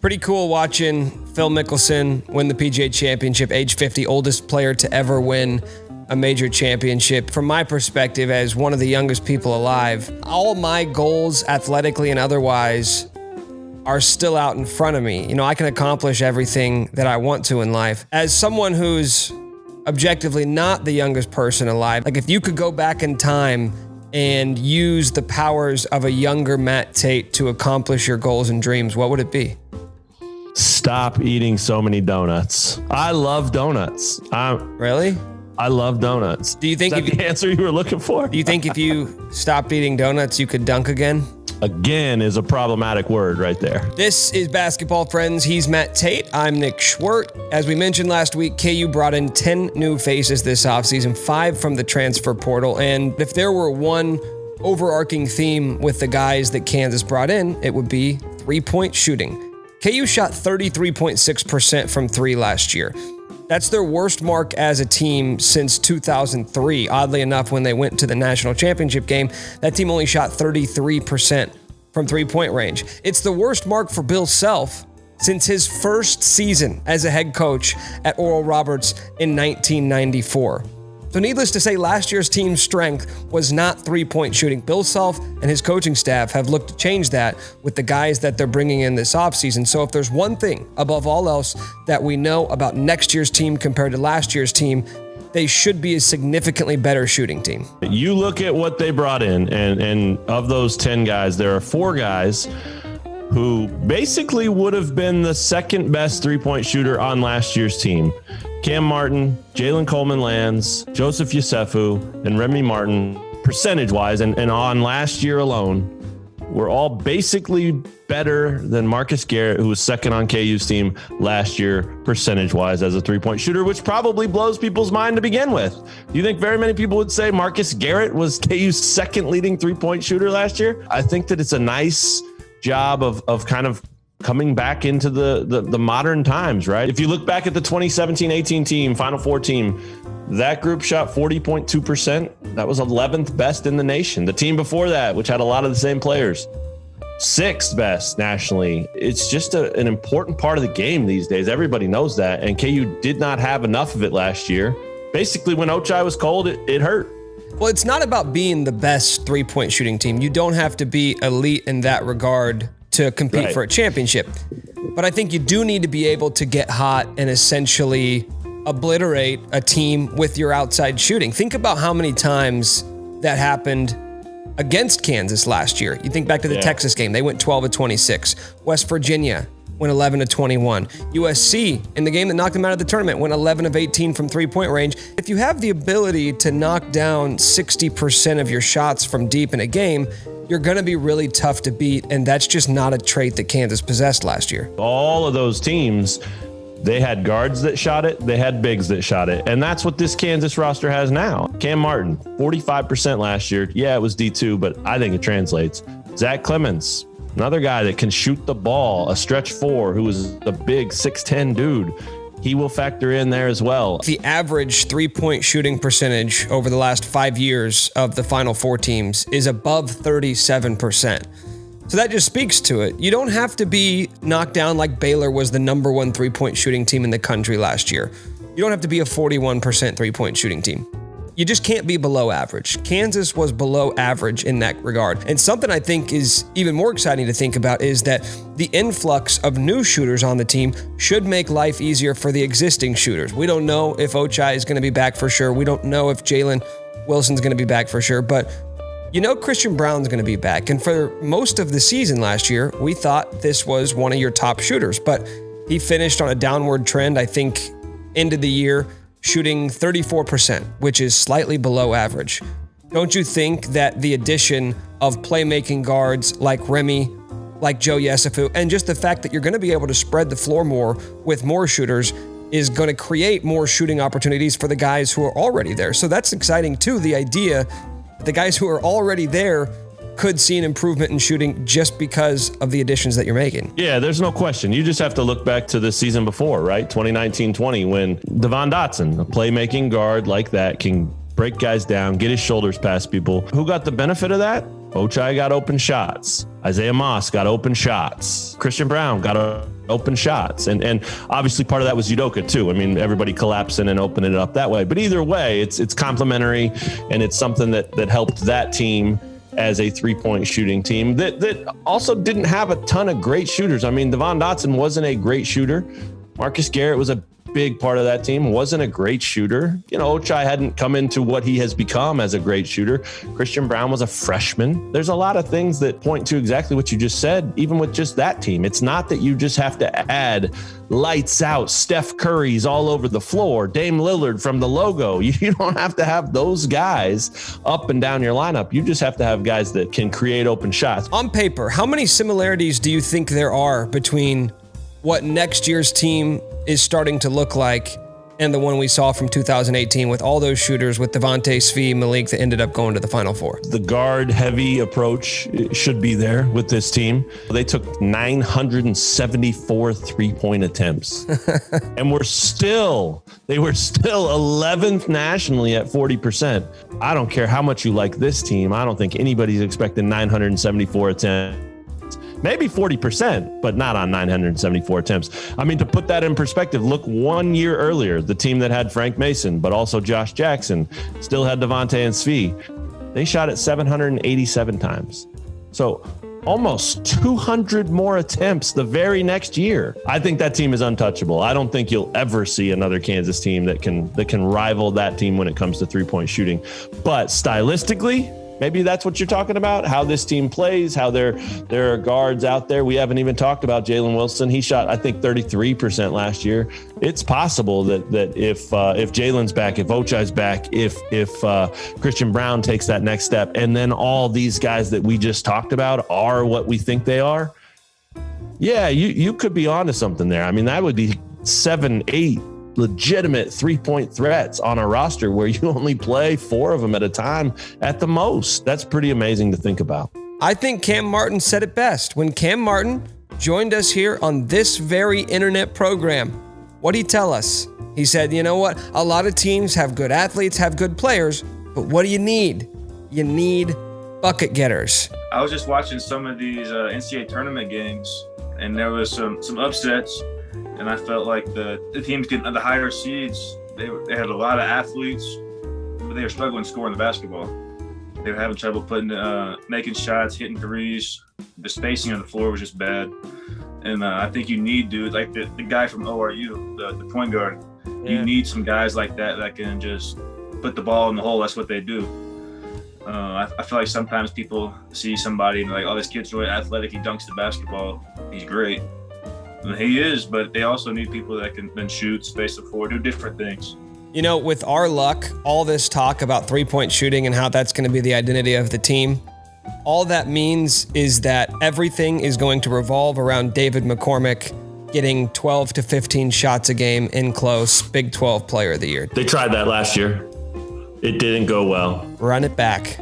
Pretty cool watching Phil Mickelson win the PGA Championship, age 50, oldest player to ever win a major championship. From my perspective, as one of the youngest people alive, all my goals, athletically and otherwise, are still out in front of me. You know, I can accomplish everything that I want to in life. As someone who's objectively not the youngest person alive, like if you could go back in time and use the powers of a younger Matt Tait to accomplish your goals and dreams, what would it be? Stop eating so many donuts. I love donuts. Really? I love donuts. Do you think Is that the answer you were looking for? Do you think if you stopped eating donuts, you could dunk again? Again is a problematic word right there. This is Basketball Friends. He's Matt Tait. I'm Nick Schwerdt. As we mentioned last week, KU brought in 10 new faces this offseason, 5 from the transfer portal. And if there were one overarching theme with the guys that Kansas brought in, it would be three-point shooting. KU shot 33.6% from three last year. That's their worst mark as a team since 2003. Oddly enough, when they went to the national championship game, that team only shot 33% from three-point range. It's the worst mark for Bill Self since his first season as a head coach at Oral Roberts in 1994. So needless to say, last year's team's strength was not three-point shooting. Bill Self and his coaching staff have looked to change that with the guys that they're bringing in this offseason. So if there's one thing above all else that we know about next year's team compared to last year's team, they should be a significantly better shooting team. You look at what they brought in, and of those 10 guys, there are 4 guys who basically would have been the second best three-point shooter on last year's team. Cam Martin, Jalen Coleman-Lands, Joseph Yesufu, and Remy Martin, percentage-wise, and on last year alone, were all basically better than Marcus Garrett, who was second on KU's team last year, percentage-wise, as a three-point shooter, which probably blows people's mind to begin with. Do you think very many people would say Marcus Garrett was KU's second leading three-point shooter last year? I think that it's a nice job of kind of coming back into the modern times, right? If you look back at the 2017-18 team, Final Four team, that group shot 40.2%. That was 11th best in the nation. The team before that, which had a lot of the same players, 6th best nationally. It's just an important part of the game these days. Everybody knows that. And KU did not have enough of it last year. Basically, when Ochai was cold, it hurt. Well, it's not about being the best three-point shooting team. You don't have to be elite in that regard to compete for a championship. But I think you do need to be able to get hot and essentially obliterate a team with your outside shooting. Think about how many times that happened against Kansas last year. You think back to the Texas game. They went 12 of 26. West Virginia went 11 of 21. USC, in the game that knocked them out of the tournament, went 11 of 18 from three-point range. If you have the ability to knock down 60% of your shots from deep in a game, you're going to be really tough to beat, and that's just not a trait that Kansas possessed last year. All of those teams, they had guards that shot it, they had bigs that shot it, and that's what this Kansas roster has now. Cam Martin, 45% last year. Yeah, it was D2, but I think it translates. Zach Clemens, another guy that can shoot the ball, a stretch 4 who was a big 6'10" dude. He will factor in there as well. The average three-point shooting percentage over the last 5 years of the Final Four teams is above 37%. So that just speaks to it. You don't have to be knocked down like Baylor was the number 1 three-point shooting team in the country last year. You don't have to be a 41% three-point shooting team. You just can't be below average. Kansas was below average in that regard. And something I think is even more exciting to think about is that the influx of new shooters on the team should make life easier for the existing shooters. We don't know if Ochai is going to be back for sure. We don't know if Jalen Wilson's going to be back for sure. But you know Christian Braun's going to be back. And for most of the season last year, we thought this was one of your top shooters. But he finished on a downward trend, I think, ended the year shooting 34%, which is slightly below average. Don't you think that the addition of playmaking guards like Remy, like Joe Yesufu, and just the fact that you're going to be able to spread the floor more with more shooters is going to create more shooting opportunities for the guys who are already there? So that's exciting too, the idea that the guys who are already there could see an improvement in shooting just because of the additions that you're making. Yeah, there's no question. You just have to look back to the season before, right? 2019-20, when Devon Dotson, a playmaking guard like that, can break guys down, get his shoulders past people. Who got the benefit of that? Ochai got open shots. Isaiah Moss got open shots. Christian Brown got open shots. And obviously part of that was Udoka too. I mean, everybody collapsing and opening it up that way. But either way, it's complementary, and it's something that helped that team as a three-point shooting team that also didn't have a ton of great shooters. I mean, Devon Dotson wasn't a great shooter. Marcus Garrett was a big part of that team, wasn't a great shooter. You know, Ochai hadn't come into what he has become as a great shooter. Christian Brown was a freshman. There's a lot of things that point to exactly what you just said, even with just that team. It's not that you just have to add lights out Steph Curry's all over the floor, Dame Lillard from the logo. You don't have to have those guys up and down your lineup. You just have to have guys that can create open shots. On paper, how many similarities do you think there are between what next year's team is starting to look like and the one we saw from 2018 with all those shooters with Devontae, Svi, Malik that ended up going to the Final Four? The guard-heavy approach should be there with this team. They took 974 three-point attempts, and they were still 11th nationally at 40%. I don't care how much you like this team. I don't think anybody's expecting 974 attempts. Maybe 40%, but not on 974 attempts. I mean, to put that in perspective, look 1 year earlier, the team that had Frank Mason, but also Josh Jackson, still had Devontae and Svi. They shot it 787 times. So almost 200 more attempts the very next year. I think that team is untouchable. I don't think you'll ever see another Kansas team that can rival that team when it comes to three-point shooting. But stylistically, maybe that's what you're talking about, how this team plays, how there are guards out there. We haven't even talked about Jalen Wilson. He shot, I think, 33% last year. It's possible that if Jalen's back, if Ochai's back, if Christian Brown takes that next step, and then all these guys that we just talked about are what we think they are, yeah, you could be onto something there. I mean, that would be 7-8 legitimate three-point threats on a roster where you only play 4 of them at a time at the most. That's pretty amazing to think about. I think Cam Martin said it best when Cam Martin joined us here on this very internet program. What'd he tell us? He said, you know what? A lot of teams have good athletes, have good players, but what do you need? You need bucket getters. I was just watching some of these NCAA tournament games, and there was some upsets. And I felt like the teams getting the higher seeds, they had a lot of athletes, but they were struggling scoring the basketball. They were having trouble making shots, hitting threes. The spacing on the floor was just bad. And I think you need dudes like the guy from ORU, the point guard. Yeah. You need some guys like that can just put the ball in the hole. That's what they do. I feel like sometimes people see somebody and they're like, oh, this kid's really athletic. He dunks the basketball. He's great. And he is, but they also need people that can then shoot, space the floor, do different things. You know, with our luck, all this talk about three-point shooting and how that's going to be the identity of the team, all that means is that everything is going to revolve around David McCormick getting 12 to 15 shots a game in close, Big 12 Player of the Year. They tried that last year. It didn't go well. Run it back.